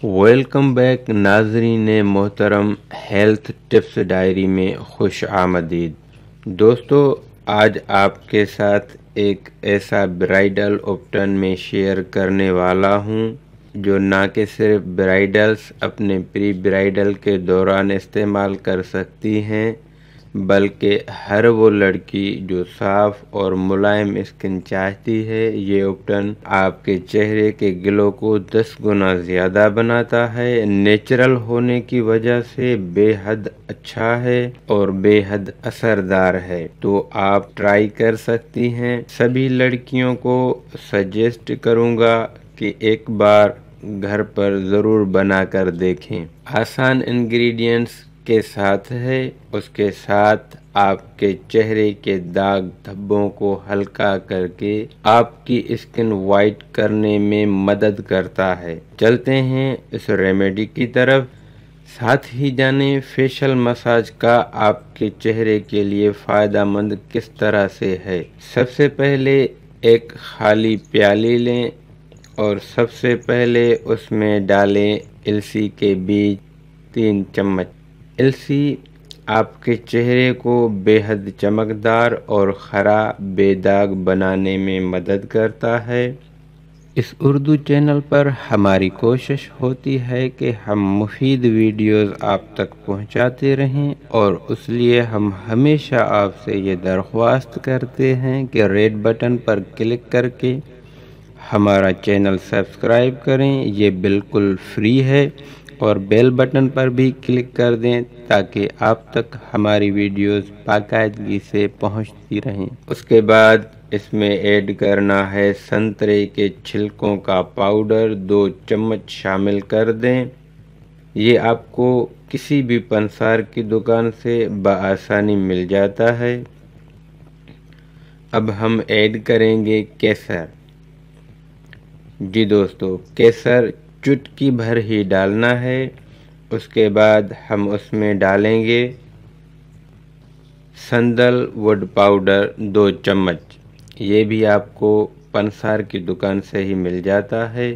Welcome back ناظرین محترم، health tips diary میں خوش آمدید۔ دوستو، آج آپ کے ساتھ ایک ایسا برائیڈل آپشن میں شیئر کرنے والا ہوں جو نہ کہ صرف برائیڈلز اپنے پری برائیڈل کے دوران استعمال کر سکتی ہیں، بلکہ ہر وہ لڑکی جو صاف اور ملائم اسکن چاہتی ہے۔ یہ آپشن آپ کے چہرے کے گلو کو 10 گنا زیادہ بناتا ہے، نیچرل ہونے کی وجہ سے بے حد اچھا ہے اور بے حد اثردار ہے، تو آپ ٹرائی کر سکتی ہیں۔ سبھی لڑکیوں کو سجیسٹ کروں گا کہ ایک بار گھر پر ضرور بنا کر دیکھیں۔ آسان انگریڈینٹس کے ساتھ ہے، اس کے ساتھ آپ کے چہرے کے داغ دھبوں کو ہلکا کر کے آپ کی اسکن وائٹ کرنے میں مدد کرتا ہے۔ چلتے ہیں اس ریمیڈی کی طرف، ساتھ ہی جانیں فیشل مساج کا آپ کے چہرے کے لیے فائدہ مند کس طرح سے ہے۔ سب سے پہلے ایک خالی پیالی لیں اور سب سے پہلے اس میں ڈالیں السی کے بیج 3 چمچ۔ السی آپ کے چہرے کو بے حد چمکدار اور خرا بے داغ بنانے میں مدد کرتا ہے۔ اس اردو چینل پر ہماری کوشش ہوتی ہے کہ ہم مفید ویڈیوز آپ تک پہنچاتے رہیں، اور اس لیے ہم ہمیشہ آپ سے یہ درخواست کرتے ہیں کہ ریڈ بٹن پر کلک کر کے ہمارا چینل سبسکرائب کریں۔ یہ بالکل فری ہے، اور بیل بٹن پر بھی کلک کر دیں تاکہ آپ تک ہماری ویڈیوز باقاعدگی سے پہنچتی رہیں۔ اس کے بعد اس میں ایڈ کرنا ہے سنترے کے چھلکوں کا پاؤڈر، 2 چمچ شامل کر دیں۔ یہ آپ کو کسی بھی پنسار کی دکان سے بآسانی مل جاتا ہے۔ اب ہم ایڈ کریں گے کیسر۔ جی دوستو، کیسر چٹکی بھر ہی ڈالنا ہے۔ اس کے بعد ہم اس میں ڈالیں گے سندل ووڈ پاؤڈر 2 چمچ۔ یہ بھی آپ کو پنسار کی دکان سے ہی مل جاتا ہے۔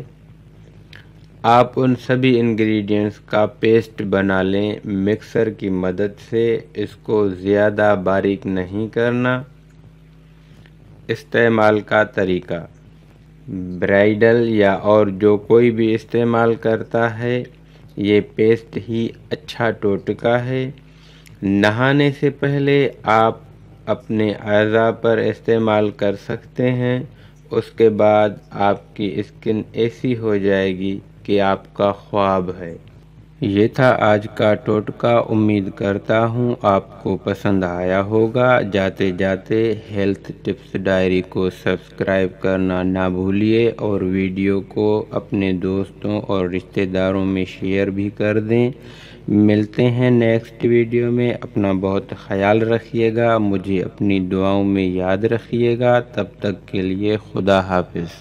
آپ ان سبھی انگریڈینٹس کا پیسٹ بنا لیں مکسر کی مدد سے۔ اس کو زیادہ باریک نہیں کرنا۔ استعمال کا طریقہ: برائیڈل یا اور جو کوئی بھی استعمال کرتا ہے، یہ پیسٹ ہی اچھا ٹوٹکا ہے۔ نہانے سے پہلے آپ اپنے اعضاء پر استعمال کر سکتے ہیں۔ اس کے بعد آپ کی اسکن ایسی ہو جائے گی کہ آپ کا خواب ہے۔ یہ تھا آج کا ٹوٹکا۔ امید کرتا ہوں آپ کو پسند آیا ہوگا۔ جاتے جاتے ہیلتھ ٹپس ڈائری کو سبسکرائب کرنا نہ بھولیے، اور ویڈیو کو اپنے دوستوں اور رشتہ داروں میں شیئر بھی کر دیں۔ ملتے ہیں نیکسٹ ویڈیو میں۔ اپنا بہت خیال رکھیے گا، مجھے اپنی دعاؤں میں یاد رکھیے گا۔ تب تک کے لیے خدا حافظ۔